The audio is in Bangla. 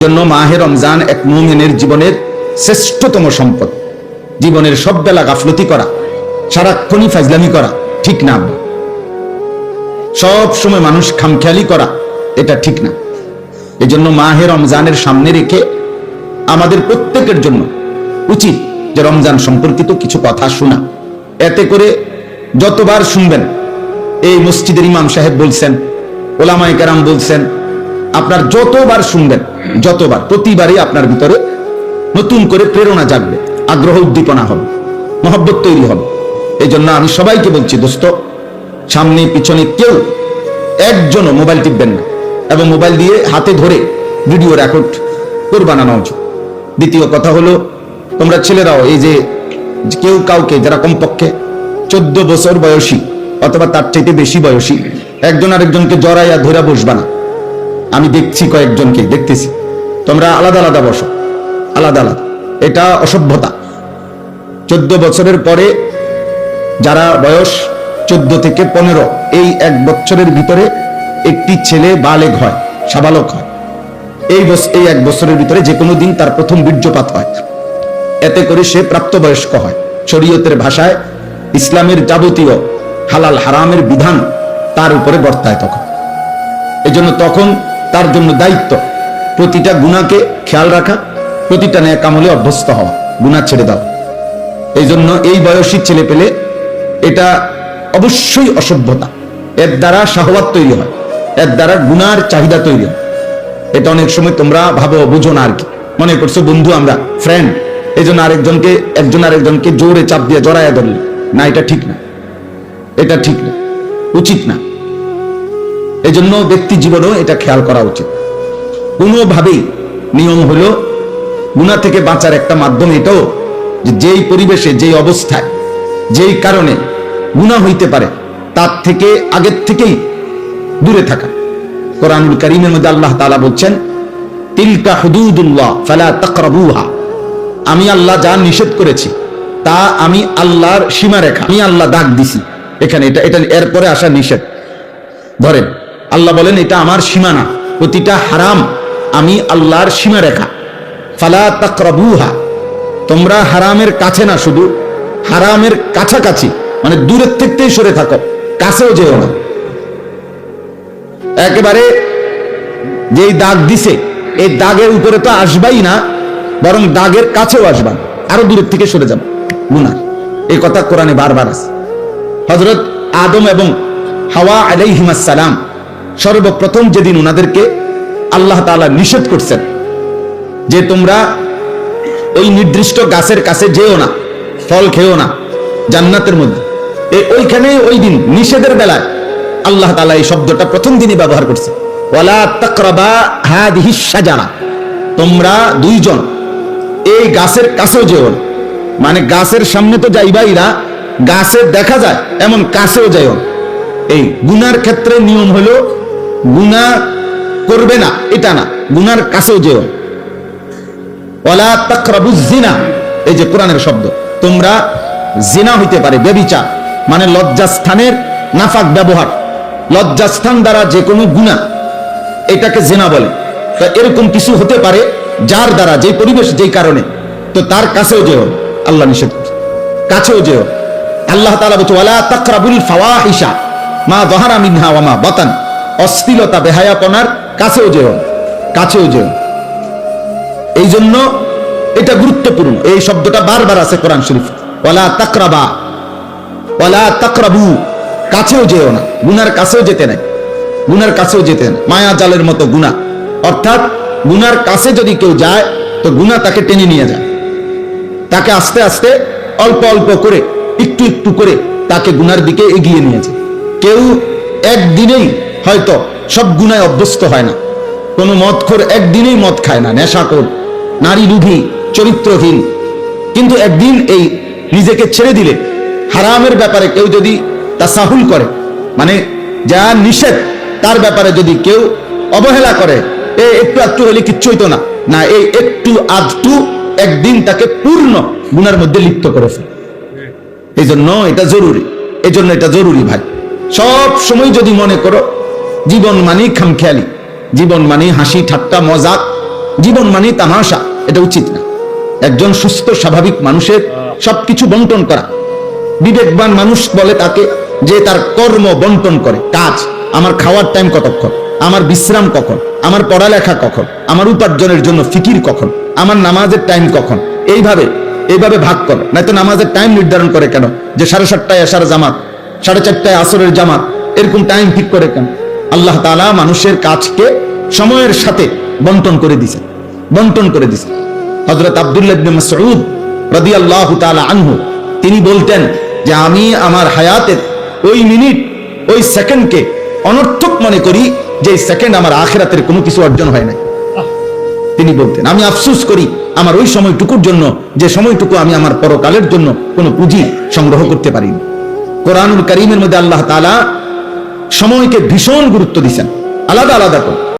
জন্য মাহে রমজান এক মুমিনের জীবনের শ্রেষ্ঠতম সম্পদ। জীবনের সব বেলা গাফলতি করা, সারাক্ষণই ফাজলামি করা ঠিক না। সব সময় মানুষ খামখেয়ালি করা এটা ঠিক না। এজন্য মাহে রমজানের সামনে রেখে আমাদের প্রত্যেকের জন্য উচিত যে রমজান সম্পর্কিত কিছু কথা শোনা। এতে করে যতবার শুনবেন, এই মসজিদের ইমাম সাহেব বলছেন, ওলামায়ে কেরাম বলছেন, আপনার যতবার শুনবেন, যতবার, প্রতিবারই আপনার ভিতরে নতুন করে প্রেরণা জাগবে, আগ্রহ উদ্দীপনা হবে, মহব্বত তৈরি হবে। এই জন্য আমি সবাইকে বলছি, দোস্ত, সামনে পিছনে কেউ একজনও মোবাইল টিপবেন না, এবং মোবাইল দিয়ে হাতে ধরে ভিডিও রেকর্ড করবা না উচিত। দ্বিতীয় কথা হলো, তোমরা ছেলেরাও এই যে কেউ কাউকে, যারা কমপক্ষে 14 বছর বয়সী অথবা তার চাইতে বেশি বয়সী, একজন আরেকজনকে জড়াইয়া ধরে বসবা না। আমি দেখছি, কয়েকজনকে দেখতেছি, তোমরা আলাদা আলাদা বসো, আলাদা আলাদা। এটা অসভ্যতা। 14 বছরের পরে যারা বয়স 14 থেকে 15, এই 1 বছরের ভিতরে একটি ছেলে বালেগ হয়, সাবালক হয়। এই 1 বছরের ভিতরে যে কোনো দিন তার প্রথম বীর্যপাত হয়। এতে করে সে প্রাপ্তবয়স্ক হয়। শরীয়তের ভাষায় ইসলামের যাবতীয় হালাল হারামের বিধান তার উপরে বর্তায় তখন। এজন্য তখন তার জন্য দায়িত্ব প্রতিটা গুনাহকে খেয়াল রাখা, প্রতিটা নেক আমলে অভ্যস্ত হওয়া, গুনাহ ছেড়ে দাও। এই জন্য এই বয়সী ছেলে পেলে এটা অবশ্যই অসভ্যতা। এর দ্বারা শাহওয়াত তৈরি হয়, এর দ্বারা গুনার চাহিদা তৈরি হয়। এটা অনেক সময় তোমরা ভাবো, বুঝো না আর কি, মনে করছো বন্ধু, আমরা ফ্রেন্ড, এই জন্য একজন আরেকজনকে জোরে চাপ দিয়ে জড়াইয়া ধরলে না, এটা ঠিক না, এটা ঠিক না, উচিত না। এই জন্য ব্যক্তি জীবনেও এটা খেয়াল করা উচিত। কোনোভাবেই নিয়ম হলো, গুনাহ থেকে বাঁচার একটা মাধ্যম এটাও যে যেই পরিবেশে, যেই অবস্থায়, যেই কারণে গুনাহ হইতে পারে তার থেকে আগের থেকেই দূরে থাকা। কোরআনুল কারীমের মধ্যে আল্লাহ তাআলা বলছেন, তিলকা হুদুদুল্লাহ ফালা তাকরাবুহা। আমি আল্লাহ যা নিষেধ করেছি তা আমি আল্লাহর সীমারেখা, আমি আল্লাহ দাগ দিছি এখানে, এটা এরপরে আসা নিষেধ। ধরেন আল্লাহ বলেন, এটা আমার সীমানা, প্রতিটা হারাম আমি আল্লাহর সীমারেখা। ফালা তাকরাবুহা, তোমরা হারামের কাছে না, শুধু হারামের কাছাকাছি, মানে দূরের থেকেই সরে থাকো, কাছেও যেও না। একেবারে যেই দাগ দিছে এই দাগের উপরে তো আসবাই না, বরং দাগের কাছেও আসবা, আরো দূরের থেকে সরে যাবে গুনাহ। এই কথা কোরআনে বারবার আছে। হযরত আদম এবং হাওয়া আলাইহিমাস সালাম সর্বপ্রথম যেদিন ওনাদেরকে আল্লাহ তাআলা নিষেধ করছেন যে তোমরা ওই নির্দিষ্ট গাছের কাছে যেও না, ফল খেও না জান্নাতের মধ্যে, ওইখানে ওই দিন নিষেধের বেলায় আল্লাহ তাআলা এই শব্দটা প্রথম দিনই ব্যবহার করছে, ওয়ালা তাকরাবা হাদিহিস শাজারা, তোমরা দুইজন এই গাছের কাছেও যেও না। মানে গাছের সামনে তো যাইবাই না, গাছে দেখা যায় এমন কাছেও যাইও না। এই গুনার ক্ষেত্রে নিয়ম হলো, গুনাহ করবে না এটা না, গুনার কাছেও যেও। ওয়ালা তাকরাবুজ জিনা, এই যে কোরআনের শব্দ, তোমরা জিনা হইতে পারে, ব্যভিচার মানে লজ্জাস্থানের নাফাক ব্যবহার, লজ্জাস্থান দ্বারা যে কোনো গুনাহ, এটাকে জিনা বলে। তো এরকম কিছু হতে পারে যার দ্বারা, যে পরিবেশ, যেই কারণে, তো তার কাছেও যেও, আল্লাহ নিষেধ করছে, কাছেও যেও। আল্লাহ তাআলা বলছে, ওয়ালা তাকরাবুল ফাওয়াহিশা মা যাহারা মিনহা ওয়া মা বাতান, অশ্লীলতা, বেহায়াপনার কাছেও যেও, কাছেও যেও। এই জন্য এটা গুরুত্বপূর্ণ। এই শব্দটা বারবার আছে কোরআন শরীফ, ওয়ালা তাকরাবা, ওয়ালা তাকরাবু, কাছেও যেও না, গুনার কাছেও যেতে নাই, গুনার কাছেও যেতে না। মায়া জালের মতো গুনাহ, অর্থাৎ গুনার কাছে যদি কেউ যায় তো গুনাহ তাকে টেনে নিয়ে যায়, তাকে আস্তে আস্তে অল্প অল্প করে, একটু একটু করে তাকে গুনার দিকে এগিয়ে নিয়ে যায়। কেউ একদিনেই হয়তো সব গুনায় অভ্যস্ত হয় না। কোনো মদখোর একদিনেই মদ খায় না, নেশাখোর, নারী লোভী, চরিত্রহীন, কিন্তু একদিন এই নিজেকে ছেড়ে দিলে, হারামের ব্যাপারে কেউ যদি তাসাহুল করে, মানে যা নিষেধ তার ব্যাপারে যদি কেউ অবহেলা করে, একটু একটু হলে কিচ্ছু হইতো না, না, এই একটু আধটু একদিন তাকে পূর্ণ গুনার মধ্যে লিপ্ত করে ফেলে। এই জন্য এটা জরুরি, এই জন্য এটা জরুরি ভাই। সব সময় যদি মনে করো জীবন মানে খামখেয়ালি, জীবন মানে হাসি ঠাট্টা মজাক, জীবন মানে তামাশা, এটা উচিত না। একজন সুস্থ স্বাভাবিক মানুষের সবকিছু বন্টন করা। বিবেকবান মানুষ বলে তাকে যে তার কর্ম বন্টন করে, কাজ। আমার খাওয়ার টাইম কতক্ষণ, আমার বিশ্রাম কখন, আমার পড়ালেখা কখন, আমার উপার্জনের জন্য ফিকির কখন, আমার নামাজের টাইম কখন, এইভাবে ভাগ করে। নয়তো নামাজের টাইম নির্ধারণ করে কেন যে 7:30টায় আসার জামাত, 4:30টায় আসরের জামাত, এরকম টাইম ঠিক করে কেন? আল্লাহ তাআলা মানুষের কাজকে সময়ের সাথে বন্টন করে দিয়েছে, বন্টন করে দিয়েছে। হযরত আব্দুল্লাহ ইবনে মাসউদ রাদিয়াল্লাহু তাআলা আনহু তিনি বলতেন যে আমি আমার হায়াতের ওই মিনিট, ওই সেকেন্ডকে অনর্থক মনে করি যে এই সেকেন্ড আমার আখিরাতের কোনো কিছু অর্জন হয় না। তিনি বলতেন আমি আফসোস করি আমার ওই সময়টুকুর জন্য, যে সময়টুকু আমি আমার পরকালের জন্য কোনো পুঁজি সংগ্রহ করতে পারিনি। কোরআনুল কারীমের মধ্যে আল্লাহ তাআলা সময়কে ভীষণ গুরুত্ব দিয়েছেন, আলাদা আলাদা করে।